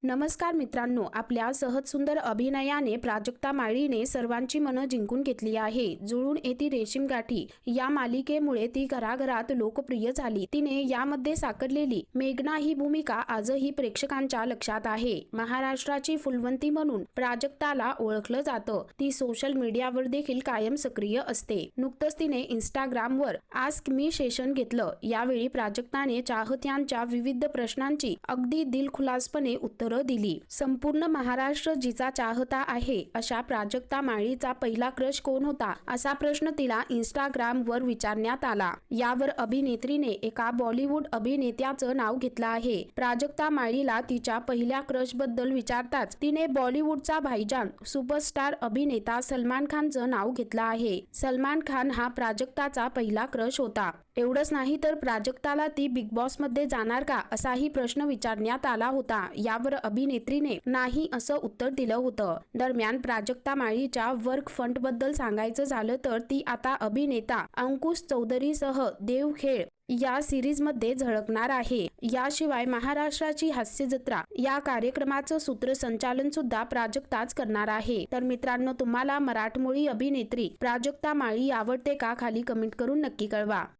नमस्कार मित्रांनो, आपल्या सहज सुंदर अभिनयाने प्राजक्ता माळीने सर्वांची मनं जिंकून घेतली आहे। जुळून येती रेशीम गाठी या मालिकेमुळे ती घराघरात लोकप्रिय झाली। तिने यामध्ये साकारलेली मेघना ही भूमिका आजही प्रेक्षकांच्या लक्षात आहे। महाराष्ट्राची फुलवंती म्हणून प्राजक्ताला ओळखलं जातं। ती सोशल मीडियावर देखील कायम सक्रिय असते। नुकतंच तिने इंस्टाग्रामवर आस्क मी सेशन घेतलं। यावेळी प्राजक्ताने चाहत्यांच्या विविध प्रश्नांची अगदी दिलखुलासपणे उत्तर दिली। संपूर्ण महाराष्ट्र जिचा चाहता आहे अशा प्राजक्ता माळीचा पहिला क्रश कोण होता, असा प्रश्न तिला इंस्टाग्राम वर विचारण्यात आला। यावर अभिनेत्रीने एका बॉलिवूड अभिनेत्याचं नाव घेतलं आहे। प्राजक्ता माळीला तिच्या पहिल्या क्रश बद्दल विचारताच तिने बॉलिवूडचा भाईजान सुपरस्टार अभिनेता सलमान खानचं नाव घेतलं आहे। सलमान खान हा प्राजक्ताचा पहिला क्रश होता। एवढंच नाही तर प्राजक्ताला ती बिग बॉस मध्ये जाणार का, असाही प्रश्न विचारण्यात आला होता। यावर अभिनेत्रीने नाही असं उत्तर दिलं होतं। दरम्यान प्राजक्ता माळीच्या वर्क फ्रंट बद्दल सांगायचं झालं तर ती आता अभिनेता अंकुश चौधरीसह देवखेळ या सिरीज मध्ये झळकणार आहे। याशिवाय महाराष्ट्राची हास्य जत्रा या कार्यक्रमाचं सूत्रसंचालन सुद्धा प्राजक्ताच करणार आहे। तर मित्रांनो, तुम्हाला मराठमोळी अभिनेत्री प्राजक्ता माळी आवडते का? खाली कमेंट करून नक्की कळवा।